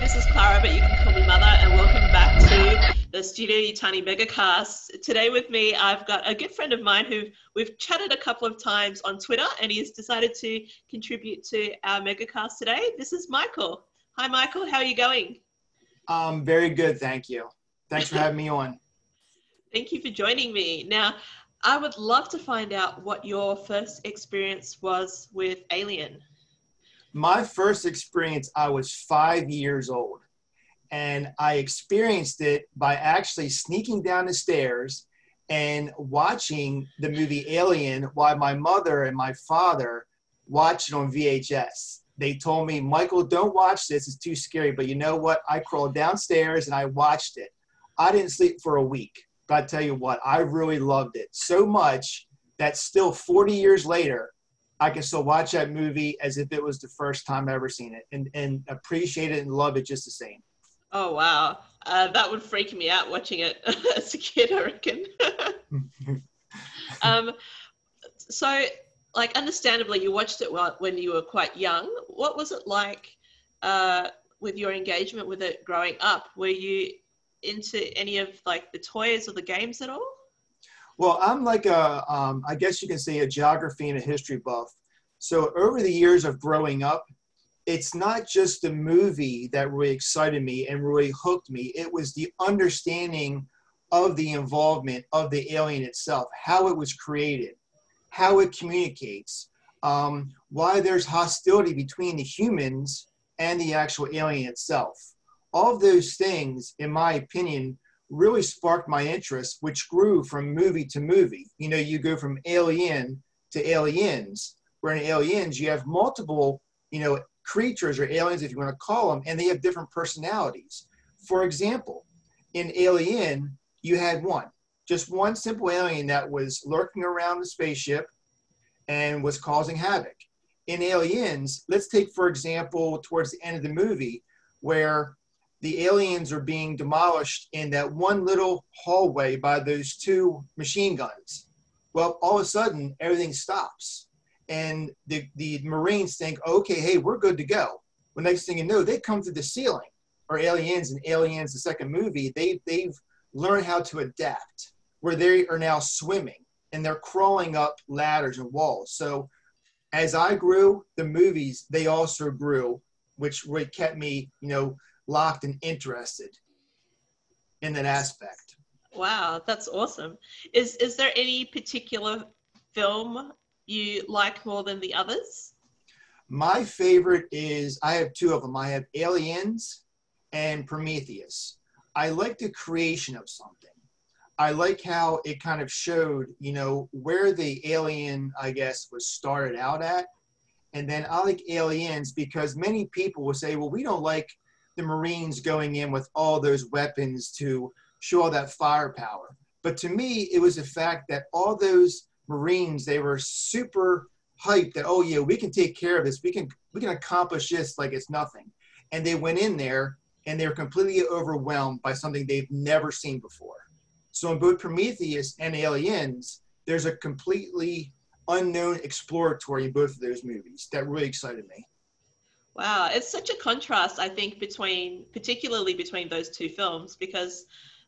this is Clara, but you can call me Mother, and welcome back to the Studio Yutani Megacast. Today with me, I've got a good friend of mine who we've chatted a couple of times on Twitter, and he's decided to contribute to our Megacast today. This is Michael. Hi, Michael. How are you going? Very good, thank you. Thanks for having me on. Thank you for joining me. Now, I would love to find out what your first experience was with Alien. My first experience, I was 5 years old, and I experienced it by actually sneaking down the stairs and watching the movie Alien while my mother and my father watched it on VHS. They told me, Michael, don't watch this, it's too scary. But you know what? I crawled downstairs and I watched it. I didn't sleep for a week, but I tell you what, I really loved it so much that still 40 years later, I can still watch that movie as if it was the first time I ever seen it and appreciate it and love it just the same. Oh, wow. That would freak me out watching it as a kid, I reckon. So, like, understandably, you watched it when you were quite young. What was it like with your engagement with it growing up? Were you into any of, like, the toys or the games at all? Well, I'm like I guess you can say a geography and a history buff. So over the years of growing up, it's not just the movie that really excited me and really hooked me. It was the understanding of the involvement of the alien itself, how it was created, how it communicates, why there's hostility between the humans and the actual alien itself. All of those things, in my opinion, really sparked my interest, which grew from movie to movie. You know, you go from Alien to Aliens, where in Aliens you have multiple, creatures or aliens, if you want to call them, and they have different personalities. For example, in Alien, you had just one simple alien that was lurking around the spaceship and was causing havoc. In Aliens, let's take, for example, towards the end of the movie, where the aliens are being demolished in that one little hallway by those two machine guns. Well, all of a sudden, everything stops. And the Marines think, okay, hey, we're good to go. Well, next thing you know, they come through the ceiling. Or Aliens and Aliens, the second movie, they've learned how to adapt, where they are now swimming, and they're crawling up ladders and walls. So as I grew, the movies, they also grew, which really kept me, locked and interested in that aspect. Wow, that's awesome. Is there any particular film you like more than the others? My favorite is, I have two of them. I have Aliens and Prometheus. I like the creation of something. I like how it kind of showed, where the alien, I guess, was started out at. And then I like Aliens because many people will say, well, we don't like the Marines going in with all those weapons to show all that firepower. But to me, it was the fact that all those Marines, they were super hyped that, oh yeah, we can take care of this. We can accomplish this like it's nothing. And they went in there and they were completely overwhelmed by something they've never seen before. So in both Prometheus and Aliens, there's a completely unknown exploratory in both of those movies that really excited me. Wow, it's such a contrast, I think, particularly between those two films, because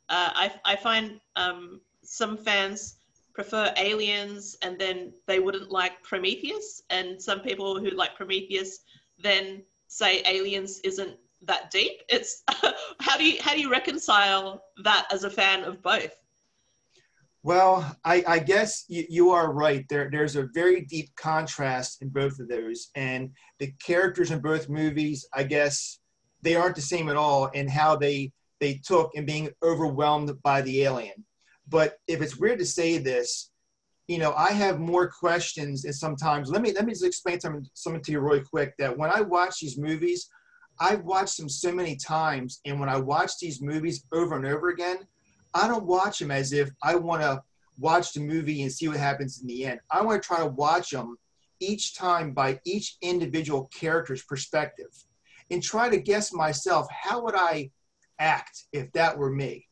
I find some fans prefer Aliens and then they wouldn't like Prometheus, and some people who like Prometheus then say Aliens isn't that deep. It's how do you reconcile that as a fan of both? Well, I guess you are right. There's a very deep contrast in both of those. And the characters in both movies, I guess, they aren't the same at all in how they took and being overwhelmed by the alien. But if it's weird to say this, I have more questions, and sometimes, let me just explain something to you really quick, that when I watch these movies, I've watched them so many times, and when I watch these movies over and over again, I don't watch them as if I want to watch the movie and see what happens in the end. I want to try to watch them each time by each individual character's perspective and try to guess myself, how would I act if that were me?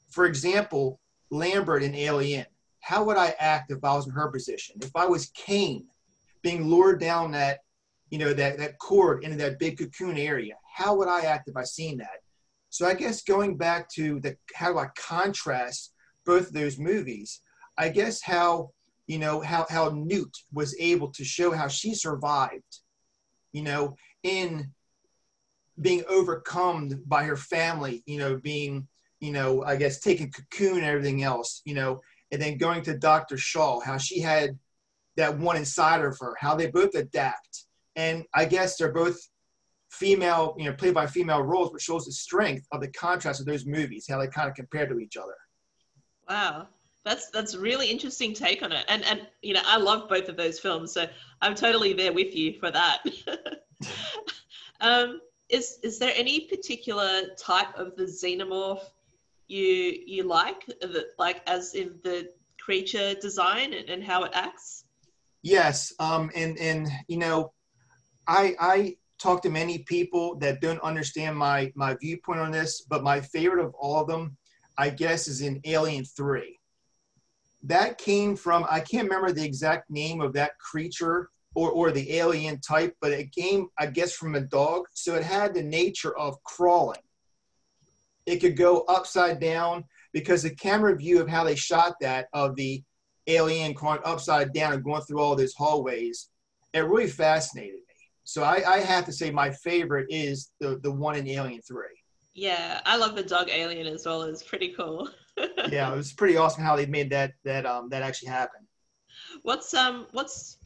For example, Lambert in Alien. How would I act if I was in her position? If I was Kane being lured down that cord into that big cocoon area, how would I act if I seen that? So I guess going back to how do I contrast both of those movies, I guess how Newt was able to show how she survived, in being overcome by her family, being, I guess taking cocoon and everything else, and then going to Dr. Shaw, how she had that one inside of her, how they both adapt. And I guess they're both female, played by female roles, which shows the strength of the contrast of those movies, how they kind of compare to each other. Wow. That's a really interesting take on it. And I love both of those films, so I'm totally there with you for that. Is there any particular type of the xenomorph you like as in the creature design and how it acts? Yes. I talk to many people that don't understand my viewpoint on this, but my favorite of all of them, I guess, is in Alien 3. That came from, I can't remember the exact name of that creature or the alien type, but it came, I guess, from a dog. So it had the nature of crawling. It could go upside down, because the camera view of how they shot that of the alien crawling upside down and going through all those hallways, it really fascinated me. So I have to say my favorite is the one in Alien 3. Yeah, I love the dog alien as well. It's pretty cool. Yeah, it was pretty awesome how they made that actually happen. What's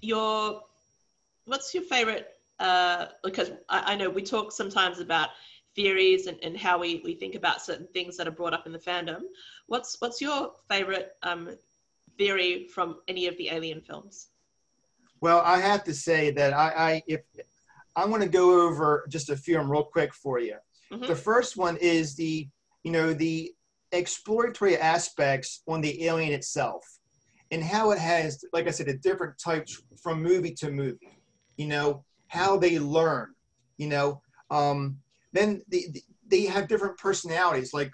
your favorite? Because I know we talk sometimes about theories and how we think about certain things that are brought up in the fandom. What's your favorite theory from any of the Alien films? Well, I have to say that if I'm going to go over just a few of them real quick for you. Mm-hmm. The first one is the exploratory aspects on the alien itself, and how it has, like I said, a different types from movie to movie. How they learn. Then they have different personalities, like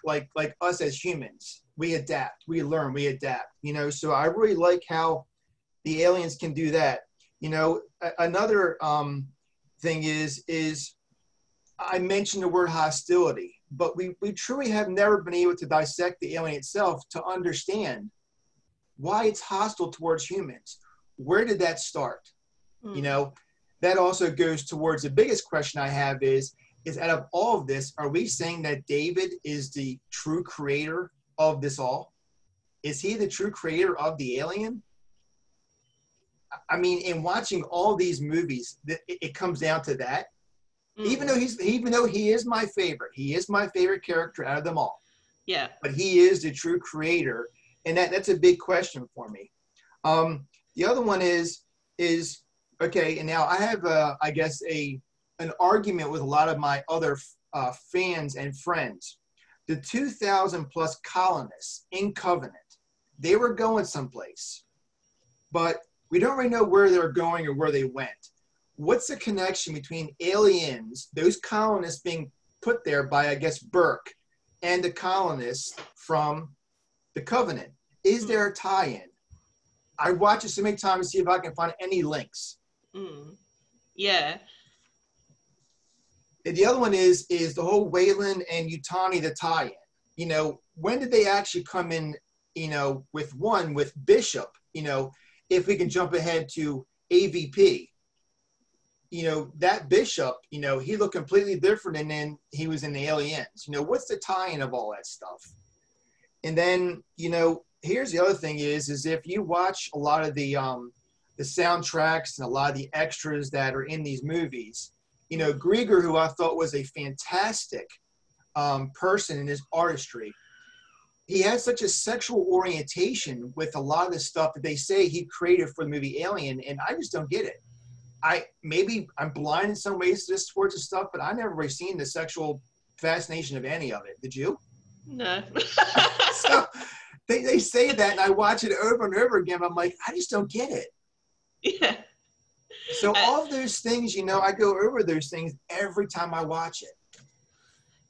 us as humans. We adapt, we learn, we adapt. So I really like how the aliens can do that. Another thing is I mentioned the word hostility, but we truly have never been able to dissect the alien itself to understand why it's hostile towards humans. Where did that start? That also goes towards the biggest question I have is out of all of this, are we saying that David is the true creator of this all? Is he the true creator of the alien? I mean, in watching all these movies, it comes down to that. Mm. Even though he is my favorite character out of them all. Yeah. But he is the true creator, and that's a big question for me. The other one is okay. And now I have I guess an argument with a lot of my other fans and friends. The 2,000 plus colonists in Covenant, they were going someplace, but we don't really know where they're going or where they went. What's the connection between aliens, those colonists being put there by, I guess, Burke, and the colonists from the Covenant? Is there a tie-in? I watch it so many times to see if I can find any links. Yeah. And the other one is the whole Wayland and Yutani, the tie-in. When did they actually come in, with Bishop, if we can jump ahead to AVP, that Bishop, he looked completely different and then he was in the Aliens. What's the tie-in of all that stuff? And then, here's the other thing is if you watch a lot of the soundtracks and a lot of the extras that are in these movies, Grieger, who I thought was a fantastic person in his artistry, he has such a sexual orientation with a lot of the stuff that they say he created for the movie Alien, and I just don't get it. Maybe I'm blind in some ways just towards the stuff, but I never really seen the sexual fascination of any of it. Did you? No. So they say that, and I watch it over and over again. I'm like, I just don't get it. Yeah. So all of those things, I go over those things every time I watch it.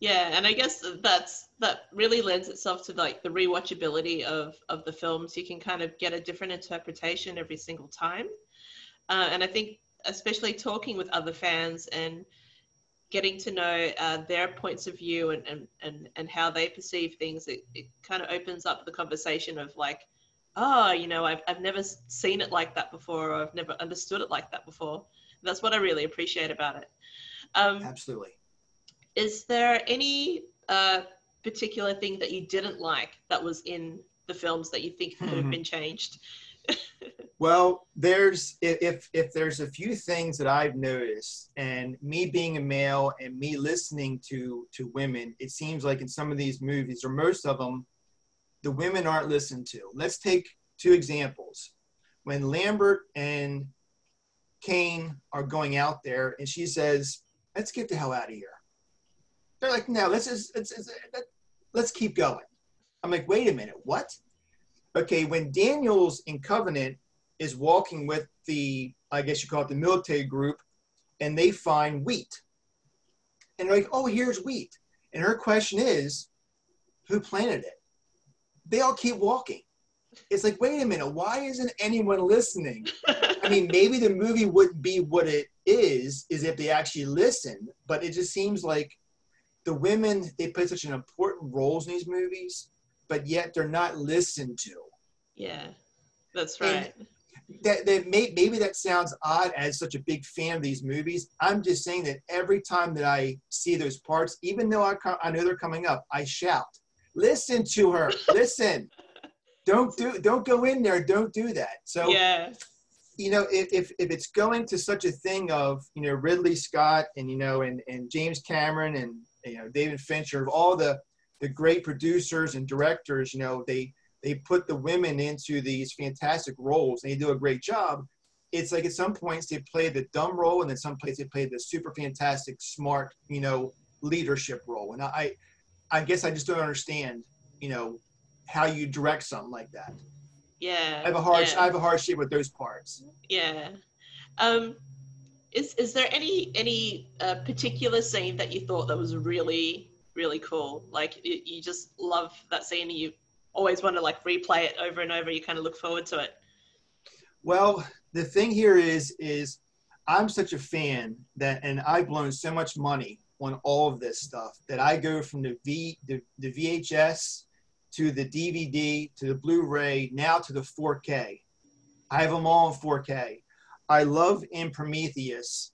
Yeah, and I guess that really lends itself to like the rewatchability of the films. You can kind of get a different interpretation every single time. And I think especially talking with other fans and getting to know their points of view and how they perceive things, it kind of opens up the conversation of like, oh, you know, I've never seen it like that before, or I've never understood it like that before. That's what I really appreciate about it. Absolutely. Is there any particular thing that you didn't like that was in the films that you think could have been changed? Well, if there's a few things that I've noticed, and me being a male and me listening to women, it seems like in some of these movies, or most of them, the women aren't listened to. Let's take two examples. When Lambert and Kane are going out there, and she says, "Let's get the hell out of here." They're like, "No, let's keep going." I'm like, "Wait a minute, what?" Okay, when Daniels in Covenant is walking with the, I guess you call it the military group, and they find wheat. And they're like, "Oh, here's wheat." And her question is, who planted it? They all keep walking. It's like, wait a minute, why isn't anyone listening? I mean, maybe the movie wouldn't be what it is if they actually listened, but it just seems like the women, they play such an important roles in these movies, but yet they're not listened to. Yeah, that's right. And maybe that sounds odd as such a big fan of these movies. I'm just saying that every time that I see those parts, even though I know they're coming up, I shout, "Listen to her, listen. Don't go in there. Don't do that." So, yeah, you know, if it's going to such a thing of, you know, Ridley Scott and, you know, and James Cameron and, you know, David Fincher, all the great producers and directors, you know, they put the women into these fantastic roles and they do a great job. It's like at some points they play the dumb role, and then some places they play the super fantastic, smart, you know, leadership role. And I guess I just don't understand, you know, how you direct something like that. yeah. I have a hardship with those parts. Yeah. Is there any particular scene that you thought that was really, really cool? Like you just love that scene and you always want to like replay it over and over. You kind of look forward to it. Well, the thing here is I'm such a fan that, and I've blown so much money on all of this stuff that I go from the VHS to the DVD to the Blu-ray, now to the 4K. I have them all in 4K. I love in Prometheus,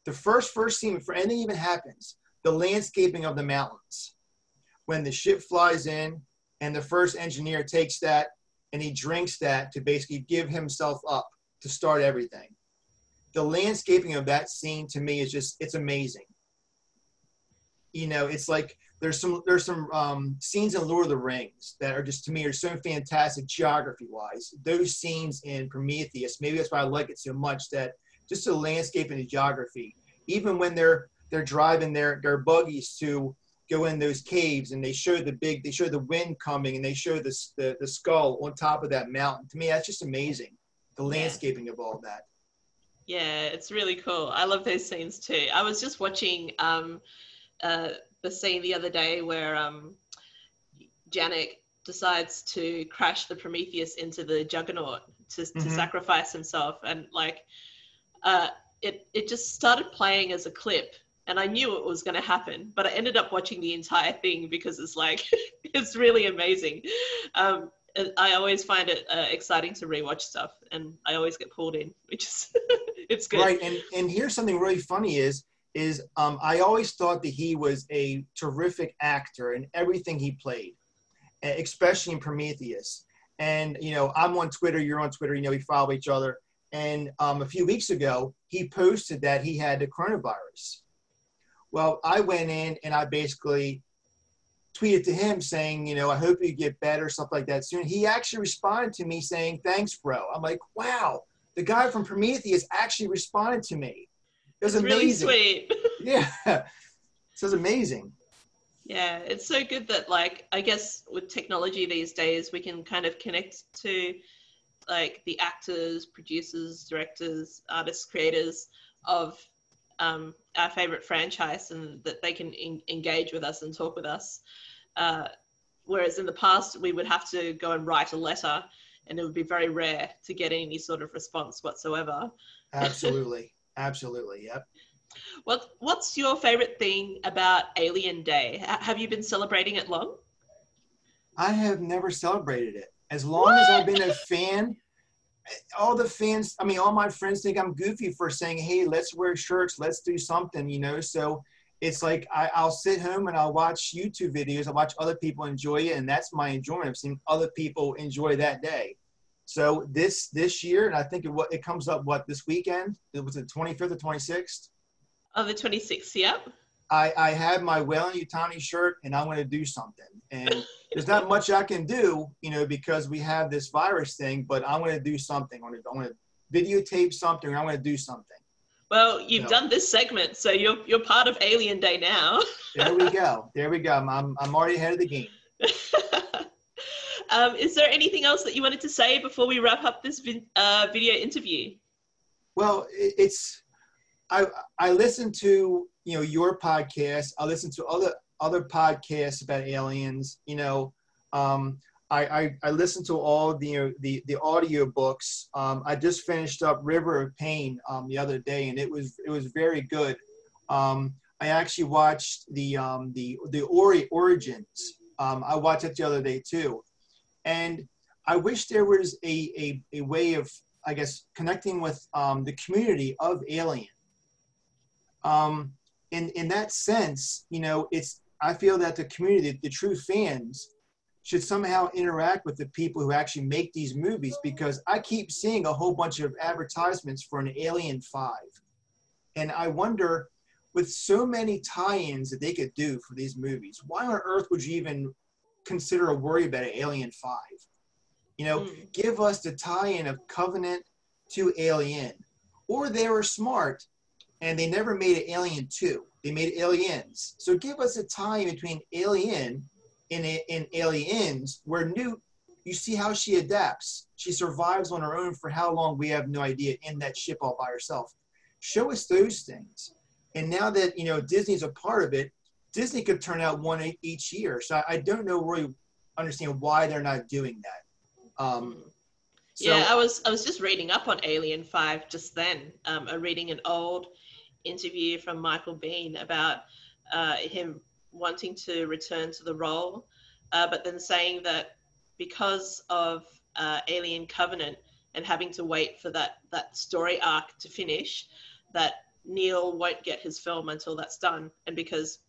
the first scene before anything even happens, the landscaping of the mountains. When the ship flies in and the first engineer takes that and he drinks that to basically give himself up to start everything. The landscaping of that scene to me is just, it's amazing. You know, it's like there's some scenes in Lord of the Rings that are just, to me, are so fantastic geography-wise. Those scenes in Prometheus, maybe that's why I like it so much, that just the landscape and the geography. Even when they're driving their buggies to go in those caves and they show the wind coming and they show the skull on top of that mountain. To me, that's just amazing. The landscaping of all that. Yeah, it's really cool. I love those scenes too. I was just watching the scene the other day where Janek decides to crash the Prometheus into the Juggernaut to sacrifice himself, and like it just started playing as a clip, and I knew it was going to happen, but I ended up watching the entire thing because it's like it's really amazing. I always find it exciting to rewatch stuff, and I always get pulled in, which is it's good. Right, and here's something really funny is I always thought that he was a terrific actor in everything he played, especially in Prometheus. And, you know, I'm on Twitter, you're on Twitter, you know, we follow each other. And a few weeks ago, he posted that he had the coronavirus. Well, I went in and I basically tweeted to him saying, you know, I hope you get better, stuff like that soon. He actually responded to me saying, "Thanks, bro." I'm like, wow, the guy from Prometheus actually responded to me. It was amazing. Really sweet. Yeah. So it's amazing. Yeah, it's so good that, like, I guess with technology these days, we can kind of connect to like the actors, producers, directors, artists, creators of our favorite franchise, and that they can engage with us and talk with us. Whereas in the past, we would have to go and write a letter, and it would be very rare to get any sort of response whatsoever. Absolutely. Absolutely. Yep. What's your favorite thing about Alien Day? Have you been celebrating it long? I have never celebrated it. As long What? as I've been a fan, all the fans, I mean, all my friends think I'm goofy for saying, hey, let's wear shirts, let's do something, you know? So it's like I'll sit home and I'll watch YouTube videos. I watch other people enjoy it, and that's my enjoyment. I've seen other people enjoy that day. So this year, and I think it comes up, this weekend? It was the 25th or 26th? On the 26th, yep. I had my Yutani shirt, and I'm going to do something. And there's not much I can do, you know, because we have this virus thing, but I'm going to do something. I'm going to videotape something, or I'm going to do something. Well, you've done this segment, so you're part of Alien Day now. There we go. There we go. I'm already ahead of the game. Is there anything else that you wanted to say before we wrap up this video interview? Well, I listen to, you know, your podcast. I listen to other podcasts about aliens. You know, I listen to all the, you know, the audio books. I just finished up River of Pain the other day, and it was very good. I actually watched the Origins. I watched it the other day too, and I wish there was a way of, I guess, connecting with the community of Alien. In that sense, you know, I feel that the community, the true fans, should somehow interact with the people who actually make these movies, because I keep seeing a whole bunch of advertisements for an Alien 5. And I wonder, with so many tie-ins that they could do for these movies, why on earth would you even consider or worry about an Alien 5? You know, give us the tie-in of Covenant to Alien. Or they were smart and they never made an Alien 2. They made Aliens. So give us a tie between Alien and Aliens, where you see how she adapts. She survives on her own for how long, we have no idea, in that ship all by herself. Show us those things. And now that, you know, Disney's a part of it, Disney could turn out one each year. So I don't know, really understand why they're not doing that. Yeah, I was just reading up on Alien 5 just then. I'm reading an old interview from Michael Biehn about him wanting to return to the role, but then saying that because of Alien Covenant and having to wait for that story arc to finish, that Neil won't get his film until that's done. And because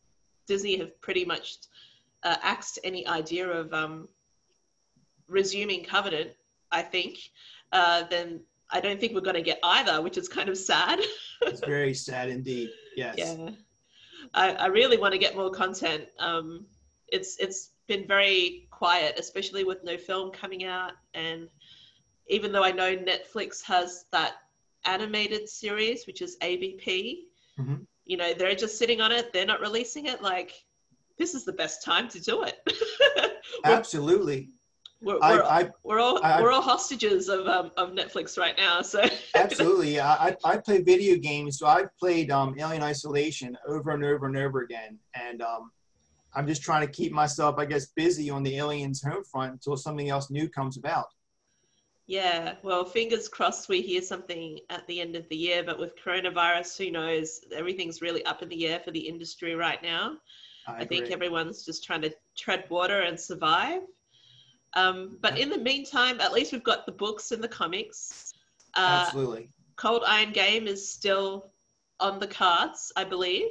Disney have pretty much axed any idea of resuming Covenant, I think, then I don't think we're going to get either, which is kind of sad. It's very sad indeed. Yes. Yeah. I really want to get more content. It's been very quiet, especially with no film coming out. And even though I know Netflix has that animated series, which is ABP, you know, they're just sitting on it. They're not releasing it. Like, this is the best time to do it. Absolutely. We're all hostages of Netflix right now. So absolutely, I play video games, so I've played Alien Isolation over and over and over again, and I'm just trying to keep myself, I guess, busy on the Aliens home front until something else new comes about. Yeah, well, fingers crossed we hear something at the end of the year, but with coronavirus, who knows? Everything's really up in the air for the industry right now. I think everyone's just trying to tread water and survive. But in the meantime, at least we've got the books and the comics. Absolutely. Cold Iron Game is still on the cards, I believe.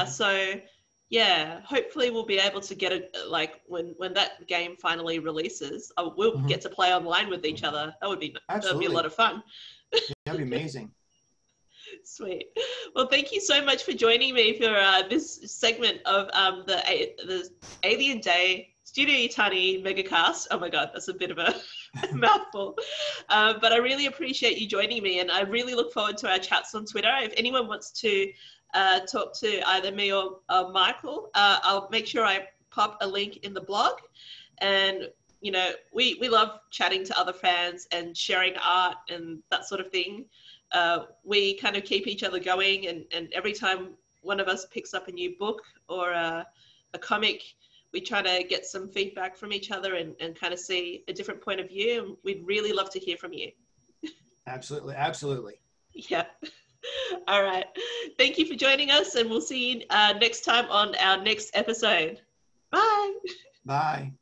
So, yeah, hopefully we'll be able to get it, like, when that game finally releases, we'll get to play online with each other. That'd be a lot of fun. That'd be amazing. Sweet. Well, thank you so much for joining me for this segment of the Alien Day Studio Yutani Megacast. Oh my God, that's a bit of a mouthful. But I really appreciate you joining me, and I really look forward to our chats on Twitter. If anyone wants to talk to either me or Michael, I'll make sure I pop a link in the blog. And, you know, we love chatting to other fans and sharing art and that sort of thing. We kind of keep each other going, and every time one of us picks up a new book or a comic, we try to get some feedback from each other and kind of see a different point of view. And we'd really love to hear from you. Absolutely. Absolutely. Yeah. All right. Thank you for joining us, and we'll see you next time on our next episode. Bye. Bye.